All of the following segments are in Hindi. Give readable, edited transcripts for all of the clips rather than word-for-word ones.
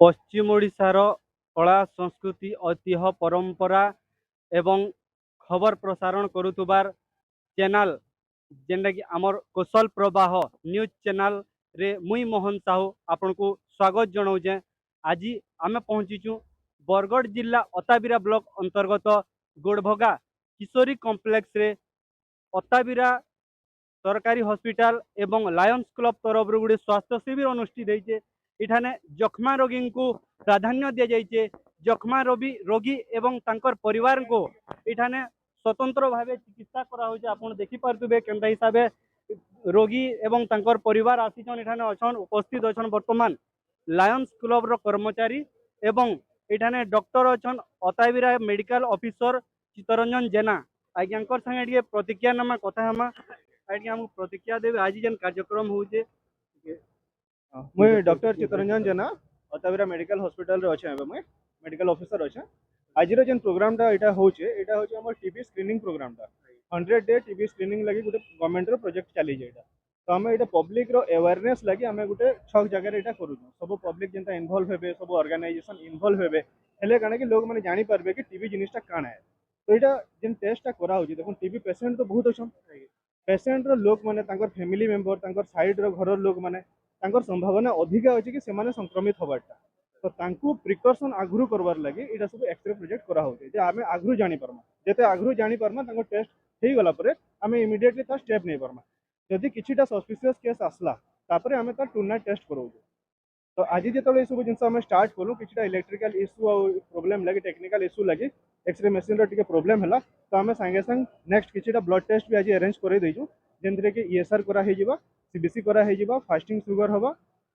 पश्चिम ओडिशार कला संस्कृति ऐतिह्य परंपरा एवं खबर प्रसारण करुतुबार चैनल जेनटा कि आमर कौशल प्रवाह न्यूज चैनल रे मुई मोहन साहू आपन को स्वागत जनाऊे। आज आम पहुंचीचु बरगढ़ जिला अताबिरा ब्लॉक अंतर्गत गोड़भगा किशोरी कॉम्प्लेक्स रे अताबिरा सरकारी हॉस्पिटल एवं लायंस क्लब तरफ गोटे स्वास्थ्य शिविर अनुष्ठित होइछे। इठाने जख्मा रोगी को प्राधान्य दि जाइए। जख्मा रोगी एवं तांकर परिवार को इठाने स्वतंत्र भाव चिकित्सा करा आपन देखि पारथुबे केनता हिसाब रोगी एवं तांकर परिवार आसीछन इठाने अछन उपस्थित अछन। वर्तमान लायंस क्लब रो कर्मचारी एवं इठाने doctor अछन Attabira medical officer Chittaranjan जेना आज्ञाकर संगे प्रतिक्रिया नामा कथा हमा आज्ञा हमको प्रतिक्रिया देवे। आज जेन कार्यक्रम होचे मुई डॉक्टर चित्तरंजन जेना अताबिरा मेडिकल हॉस्पिटल रे अच्छे मुई मेडिकल ऑफिसर अच्छे। आज जेन प्रोग्राम टा एटा होचे हमर टीबी स्क्रीनिंग प्रोग्राम टा 100 डे टीबी स्क्रीनिंग लगी गोटे गवर्नमेंट रो प्रोजेक्ट चली जेटा। तो आम एटा पब्लिक रो अवेयरनेस लगी आम गोटे 6 जगह एटा करू सब पब्लिक जेनता इन्वॉल्व हेबे सब ऑर्गेनाइजेशन इन्वॉल्व हेबे हेले काना कि लोग माने जानि पारबे कि टीबी जिनिसटा काना है। तो एटा जेन टेस्टटा करा होची देखो टीबी पेशेंट तो बहुत अछन। पेशेंट रो लोग माने तांकर फैमिली मेंबर तांकर साइड रो घर लोग माने तांकर संभावना अधिका अछि कि सेमाने संक्रमित होबाटा। तो तांकू प्रिकॉशन आगुरु करबार लगी एटा सब एक्सरे प्रोजेक्ट करा होचे जे आमे आगुरु जानि परमा जेते आगुरु जानि परमा तांको टेस्ट हेई गला परे आमे इमीडिएटली ता स्टेप नै परमा। जदि किछिटा सस्पिशियस केस आसला तापरे आमे ता टू नाइट टेस्ट करू। तो आज जो सब जिन आम स्टार्ट कलु कि इलेक्ट्रिकल इश्यू और प्रोब्लेम लगे टेक्निकल इश्यू लगे एक्सरे मशीन रे प्रोब्लेम है तो आम सांगे सांग नेक्स्ट किछिटा ब्लड टेस्ट भी आज अरेंज कर देजु जेनथरे कि ईएसआर करा हे जिबा सीबीसी करा हे जिबा फास्टिंग सुगर हबा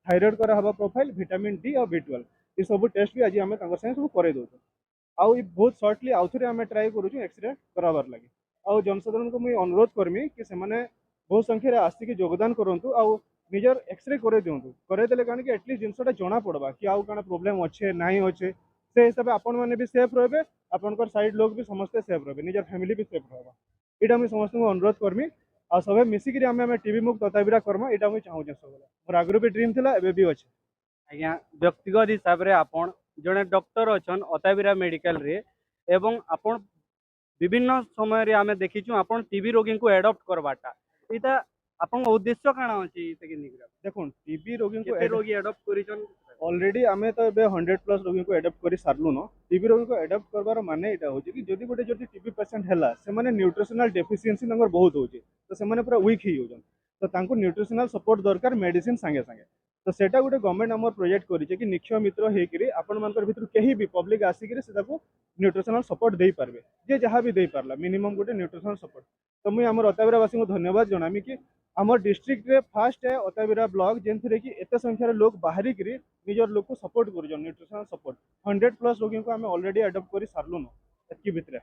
थायराइड करा हबा प्रोफाइल विटामिन डी और B12 ये सब टेस्ट भी आज आम संगे सब कर दो। आउ बहुत सर्टली आउ थे आम ट्राए करूँ एक्सरे कराबार लगे। आउ जनसाधारण को मुझे अनुरोध करमी कि सेमाने बहुत संख्यार आसिक योगदान करूँ आउ निजर एक्सरे कर दिंतु करदेले कण कि एटलिस्ट जिनसा जना पड़वा कि आउ कण प्रोब्लेम अच्छे नाई अच्छे से हिसाब से आपण मैंने भी सेफ रे आपंकर साइड लोग भी समस्ते सेफ रे निजर फैमिली भी सेफ रहा। यहाँ मुझे समस्त अनुरोध करमी आ सब मिसिक आम टीबी मुक्त अताबिरा करमा यहाँ मुझे चाहूँ सब मोर आगु भी ड्रीम थिला एबे भी अच्छे। आज्ञा व्यक्तिगत हिसाब रे आपण जड़े डॉक्टर अछन अताबिरा मेडिकल रे एवं आपण विभिन्न समय रे आमे देखिछु आपण टीबी रोगी को एडॉप्ट करबाटा इता आपण उद्देश्य काना अछि से कि निग्रह देखो टीबी रोगी को केते रोगी एडॉप्ट करिछन ऑलरेडी आमे तो एबे 100+ रोगी को एडॉप्ट करि सारलु न। टीबी रोगी को एडॉप्ट करबार माने एटा होची कि जदि गोटे जदि टीबी पेशेंट हैला से माने न्यूट्रिशनल डेफिशिएंसी नंबर बहुत होची तो से माने पूरा वीक ही होजन तो तांको न्यूट्रिशनल सपोर्ट दरकार मेडिसिन संगे संगे। तो सेटा गोटे गवर्नमेंट हमर प्रोजेक्ट करिचे कि निक्षय मित्र हेकरी आपण मानकर भितर केही भी पब्लिक आसिकरी से ताको न्यूट्रिशनल सपोर्ट देई पारबे जे जहां भी देई पारला मिनिमम गोटे न्यूट्रिशनल सपोर्ट। तो मुई हमर अताबिरावासी को धन्यवाद जनामी कि आम डिस्ट्रिक्ट रे फास्ट है अताबिरा ब्लॉक जेनथरे कि एते संख्यार लोग बाहरी करी निजर लोग को सपोर्ट कर न्यूट्रिशनल सपोर्ट 100+ रोगी को आम ऑलरेडी एडॉप्ट कर सारलु एतकी भितर।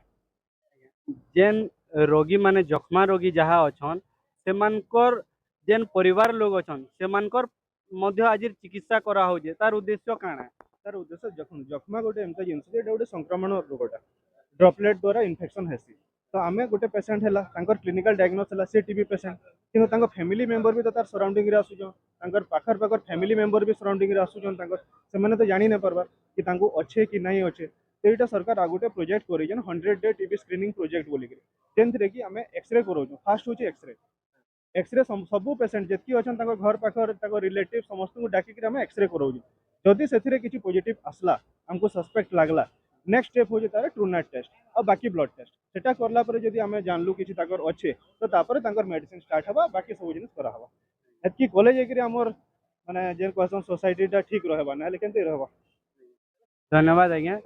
जेन रोगी माने जख्मा रोगी जहाँ अछन सेमानकर जेन परिवार लोग अछन सेमानकर मध्य आज चिकित्सा करा होजे तार उद्देश्य काना तार उद्देश्य जख्मा गोटे एमता जिनस जेटा गोटे संक्रमण रोगटा ड्रॉपलेट द्वारा इन्फेक्शन हेसी। तो आमे गोटे पेशेंट है क्लिनिकल डायग्नोस है से टीबी पेशेंट कि फैमिली मेंबर भी तो तार सराउंडिंग रे आसुचन पाखर पाखर फैमिली मेंबर भी सराउंडिंग रे आसुचन से तो जानी नहीं पारबार कि तांको अच्छे कि नहीं अच्छे। तो यहाँ सरकार आ गोटे प्रोजेक्ट कर 100 डे टीबी स्क्रीनिंग प्रोजेक्ट बोलिक जेनथरे कि आमे एक्सरे करों फास्ट होची एक्सरे एक्सरे सब पेशेंट जितकी अच्छा घर पाखर रिलेटिव समस्त को डाकिक एक्सरे करों जदि से किसी पॉजिटिव आसला हमको सस्पेक्ट लगला नेक्स्ट स्टेप हो तार ट्रू नाइट टेस्ट और बाकी ब्लड टेस्ट सेटा करला परे जदि आमे जानलु किछि ताकर अच्छे तो तापर ताकर मेडिसिन स्टार्ट हवा बाकी सब जिनिस करा हवा एतकी कॉलेज एकरी हमर माने जेन कहसन सोसाइटीटा ठीक रहबा ना लेकिन ते रहबा। धन्यवाद आज्ञा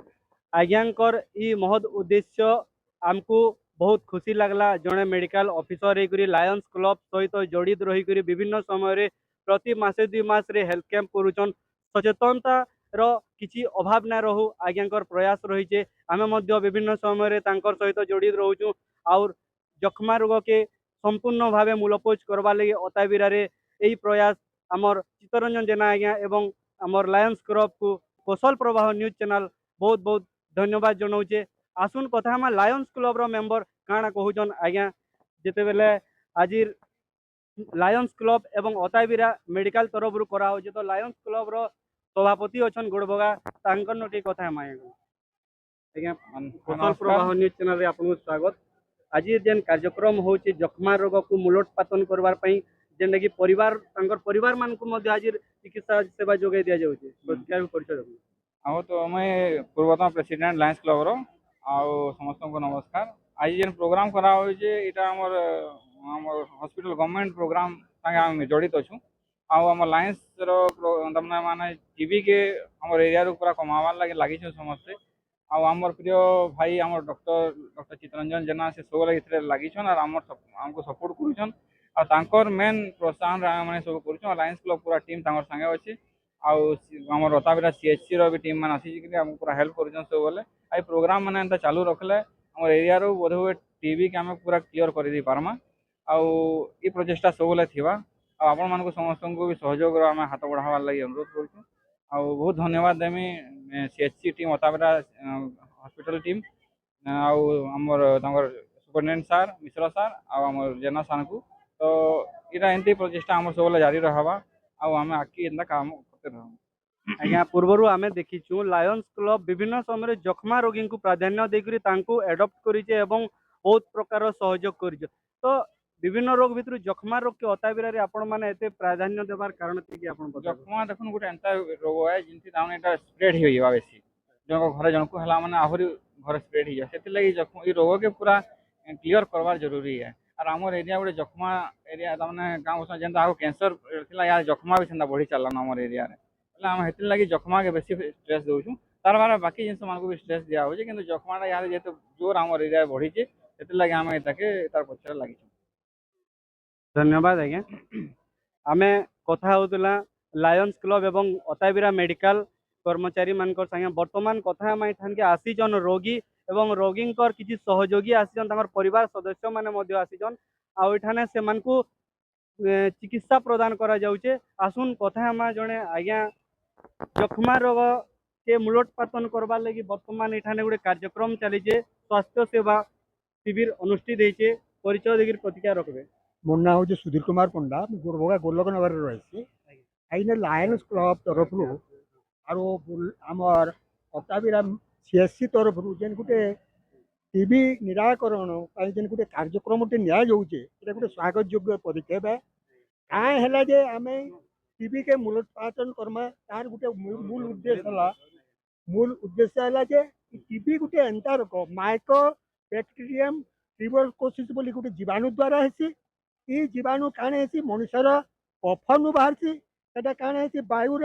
आज्ञाकर ई महद उद्देश्य आमको बहुत खुशी लगला जड़े मेडिकल ऑफिसर होकर लायंस क्लब सहित जड़ित रहीक विभिन्न समय प्रति मासे 2 मास रे हेल्थ कैंप करुचन सचेतनता किसी अभाव ना रहू आज्ञाकर प्रयास रही आम विभिन्न समय सहित जड़ित रोचु और जख्मा रोग के संपूर्ण भाव मूलपोच करवा लगी अताबिरा यही प्रयास आमर चित्तरंजन जेना आज्ञा एवं आमर लायंस क्लब को कौशल प्रवाह न्यूज चैनल बहुत बहुत धन्यवाद जनाऊे। आसुन कथा हम लायंस क्लब रो मेंबर काଣା कहूचन आज्ञा जिते बेले आज लायंस क्लब एवं अताबिरा मेडिकल तरफ करा तो लायंस क्लब रो सभापति अछन गोड़बगा तांकर नोटी कथा हम आज्ञा कुशल नमस्कार। प्रवाह न्यूज चैनल रे आपको स्वागत। आज जेन कार्यक्रम होची जखमा रोग को मूलोत्पाटन करबार पई जेन कि परिवार मान को मध्य आज चिकित्सा सेवा जोगाई दिया जाउची क्या परिचय देबो। आहो तो मैं पूर्वतन प्रेसिडेंट लायंस क्लब रो आउ समस्त को नमस्कार। आज जेन प्रोग्राम करा होइजे एटा हमर हॉस्पिटल गवर्नमेंट प्रोग्राम संगे हम जड़ित अछु आउ हमर लायंस रो तमना माने टीबी के हमर एरिया रो पूरा कमावार लागि छु समस्त आउ हमर प्रिय भाई हमर डॉक्टर चितरंजन जेना से सब लगे लागि छन और हमको सपोर्ट करूछन आ तांकर मेन प्रोत्साहन रा माने सब करूछन। लायंस क्लब पूरा टीम तांकर संगे अछि आउ हमर रताबिरा सीएचसी रो भी टीम मान आसी कि हमको पूरा हेल्प करूछन सब बोले आई प्रोग्राम माने एंता चालू रखले हमर एरिया रो बोध हुए टीबी के हमें पूरा क्लियर कर दी पारमा आउ ई प्रचेष्टा सब बोले थिबा आ आपण मानको समस्त को भी सहयोग रो हमें हाथ बढ़ावा लागि अनुरोध करूछु आउ बहुत धन्यवाद देमी सीएचसी टीम रताबिरा हॉस्पिटल टीम आउ हमर तांकर सुपरिटेंडेंट सर मिश्रा सर आउ हमर जेना सर को तो इरा एंती प्रचेष्टा हमर सब बोले जारी रहबा आउ हमें आकी एंता काम करते रहबा। आज्ञा पूर्वरु आमे देखिछु लायंस क्लब विभिन्न समय जखमा रोगी को प्राधान्य देकरी तांको एडप्ट करिचे एवं बहुत प्रकार सहयोग करिचे तो विभिन्न रोग भितर जखमा रोग के अताबिरा रे आपण माने एते प्राधान्य देबार कारण कि आपण बता जखमा देखुन गोटे एंता रोग है जिनती ताने एटा स्प्रेड हो जावा बेसी जनको घरे जनको हला माने आहुरी घर स्प्रेड हो जा सेति लागि जखमा ई रोग के पूरा क्लियर करवार जरूरी है और हमर एरिया गोटे जखमा एरिया ताने गांव से जेंता आगो कैंसर थिला यार जखमा भी सेंता बढ़ी चलला हमर एरिया रे એટલે हम हेति लागि जखमा के बेसी स्ट्रेस दउछु तार बारे बाकी जिनस मानको भी स्ट्रेस दिया हो जे किंतु जखमाटा यार जेते जोर हमर एरिया बढ़ी जे सेति लागि हम एताके तार पछरे लागि धन्यवाद आज्ञा आमे कथा होतला लायंस क्लब एवं अताबिरा मेडिकल कर्मचारी मानकर संगे वर्तमान कथा हम एठान के आसीजन रोगी एवं रोगींकर किछि सहयोगी आसीजन तांकर परिवार सदस्य माने मध्य आसीजन आ एठाने से मानकु चिकित्सा प्रदान करा जाउचे आसुन कथा हम जने आज्ञा जखमा रोग के मूलोत्पाटन करबार लगी वर्तमान एठाने गोटे कार्यक्रम चलीचे स्वास्थ्य सेवा शिविर अनुष्ठित होइचे परिचय देगिर प्रतिक्रिया रखबे। मोर ना हूँ सुधीर कुमार पंडा गोरबगा गोलक नगर रही आईने लायंस क्लब तरफ आमर अताबिरा सीएससी तरफ जेन गोटे टीबी निराकरण जेन गोटे कार्यक्रम नि गोटे स्वागत योग्य पदक्षेप है कहीं है जे आम टीबी के मूलोत्पाटन करमा तार गोटे मूल उद्देश्य है जे टीबी गोटे एंता रोग माइको बैक्टीरियम ट्यूबरकुलोसिस बोली गोटे जीवाणु द्वारा हेसी ई जीवाणु काण है मनुष्यर कफनु बाहर काण है वायु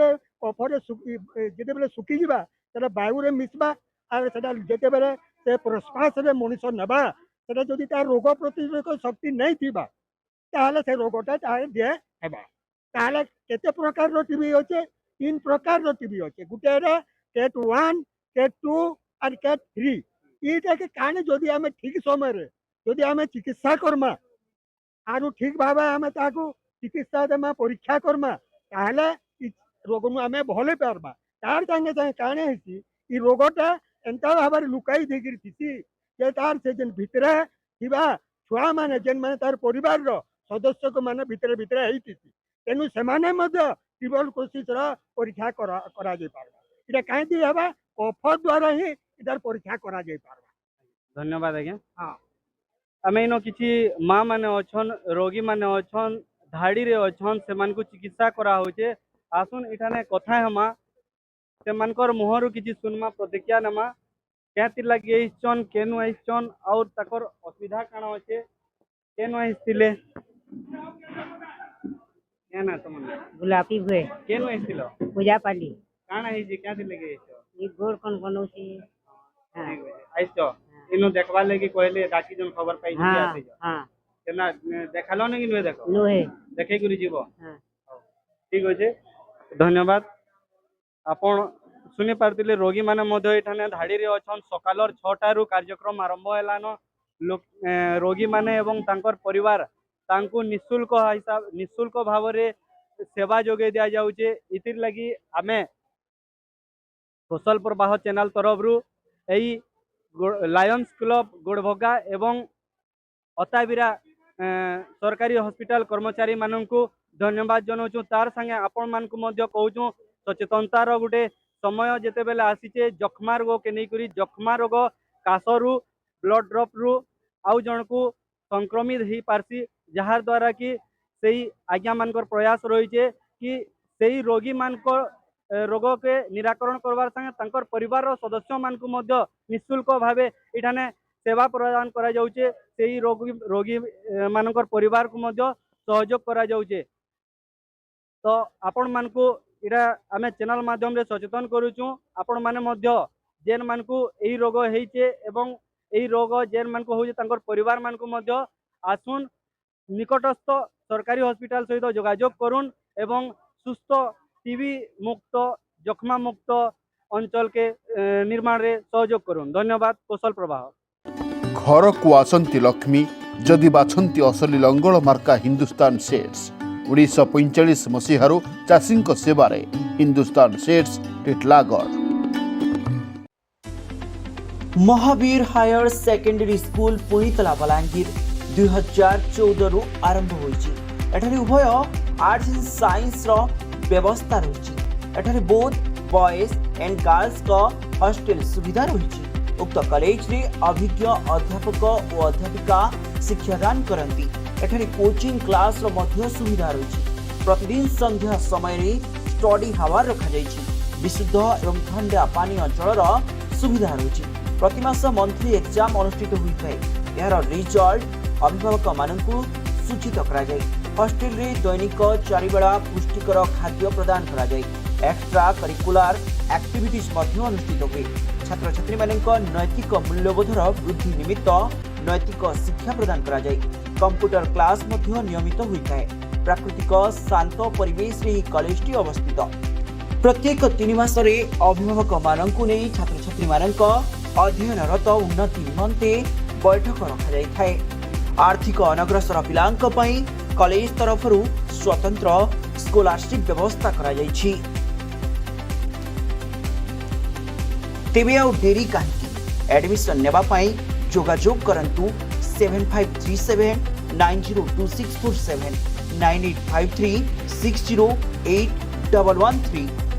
कफरे जिते बेले सुखीजा से वायु मिसवा और जिते बेले से प्रश्वास मनुष्य नवा से जदि तार रोग प्रतिरोधक शक्ति नहीं थी से रोगटा दिए हेबा केते प्रकार टीबी अच्छे 3 प्रकार टीबी अच्छे गोटे केट 1 केट 2 और केट 3 ये काण जदि आम ठीक समय जदि आम चिकित्सा करमा आरु ठीक भाव आम चिकित्सा देमा परीक्षा करमा ताहले रोग नु आम भले पार्बा तार संगे संगे काणे है रोगटा एंता भाव लुकाई देकर थी जे तार से जेन भितरे थिबा छुआ माने जेन माने तार परिवार रो सदस्य को माने भितरे भितरे हेती तेनु से माने मध्य ट्यूबरकुलोसिस रो परीक्षा करा जे पार्बा इटा काहे दी हबा कफ द्वारा ही इधर परीक्षा करा जे पार्बा। धन्यवाद आज्ञा हाँ आमे इन किछि माँ माने अछन रोगी माने अछन धाड़ी रे अछन से मान को चिकित्सा करा होचे आसुन इठाने कथा हमा से मानकर मुहरु किछि सुनमा प्रतिक्रिया नमा केतिर लागि एछन केनु एछन और तकर असुविधा काण होचे केनु एथिले केना तमन गुलाबी भुए केनु एथिलो पूजा पाली काण है जे केतिर लागि एछो ये गोर कौन बनौसी हाँ आइछो इनु देखबा लागि कहले डाकी जन खबर पाई जे हाँ आसी हाँ केना देखालो नै कि नुए देखो लोहे देखै गुरी जीवो हाँ ठीक अच्छे धन्यवाद आपण शुणी पार्थिले रोगी माने मध्य एठाने धाड़ी रे अछन सकालर 6टा रु कार्यक्रम आरंभ हेलान लोक रोगी माने एवं तांकर परिवार तांको निःशुल्क भाव रे सेवा जोगे दिया जाउचे इतिर लगी आमे कुशल प्रवाह चैनल तरफ रु एई लायंस क्लब गोड़भगा एवं अताबिरा सरकारी हॉस्पिटल कर्मचारी माननकु धन्यवाद जनाऊँ तार संगे आपण मानकु मध्य कहूँ सचेतनतार गोटे समय जेतेबेले आसीचे जखमा रोग के नहीं जखमा रोग काशरू ब्लड ड्रप रु आउ जन को संक्रमित हो पारसी जहार द्वारा कि सही आज्ञा मानकर प्रयास रही कि सही रोगी मान रोग के निराकरण करवार संगे तांकर परिवार सदस्य मान को मध्य निःशुल्क भावे इठाने सेवा प्रदान करा जाउचे सही रोगी मानकर परिवार को मध्य सहयोग करा जाउचे। तो आपण मान को इरा आमे चैनल माध्यम रे सचेतन करूछु आपण माने मध्य जेन मान को एही रोग हेइचे एवं एही रोग जेन मान को होउचे तांकर परिवार मान को मध्य आसुन निकटस्थ सरकारी हॉस्पिटल सहित जोगाजोग करुन एवं सुस्थ टीबी मुक्त जखमा मुक्त अंचल के निर्माण रे सहयोग करुन। धन्यवाद। कौशल प्रवाह घर को आसंती लक्ष्मी जदि बाछंती असली लंगल मार्का हिंदुस्तान सेट्स 1945 मसीहारू चाषी सेवारे हिंदुस्तान सेट्स Titlagarh. Mahavir higher secondary school पुणीतला बलांगीर 2014 रु आरंभ होइछि। एठारे उभय आर्ट्स एंड साइंस रो व्यवस्था रहिछि। एठारे बोथ बॉयज एंड गर्ल्स का हॉस्टल सुविधा रहिछि। उक्त कॉलेज रे अभिज्ञ अध्यापक और अध्यापिका शिक्षादान करंती। एठारे कोचिंग क्लास रो मध्य सुविधा रहिछि। प्रतिदिन संध्या समय रे स्टडी हावर रखा जाइछि। विशुद्ध एवं ठंडा पानी जलर सुविधा रहिछि। प्रतिमास मंथली एग्जाम अनुष्ठित होइଥାଏ। यार रिजल्ट अभिभावक मानकु सूचित करा जाय। हॉस्टल रे दैनिक 4 बेला पुष्टिकर खाद्य प्रदान करा जाय। एक्स्ट्रा करिकुलर एक्टिविटीज मध्य अनुष्ठित हुए। छात्र छात्री मानक नैतिक मूल्यबोधर वृद्धि निमित्त नैतिक शिक्षा प्रदान करा जाय। कंप्यूटर क्लास मध्य नियमित होइଥାଏ। प्राकृतिक शांत परिवेश रे कॉलेज टी अवस्थित। प्रत्येक 3 मास रे अभिभावक मानकु नै छात्र छात्री मानक अध्ययनरत उन्नति निमंते बैठक रखा जाइଥାଏ। आर्थिक अनग्रसर पिलांक पई कॉलेज तरफरु स्वतंत्र स्कॉलरशिप व्यवस्था करा जाइछि। तेबे आउ डेरी काहेकि एडमिशन नेबा पई जोगाजोग करंतु 7537 902647 9853 608113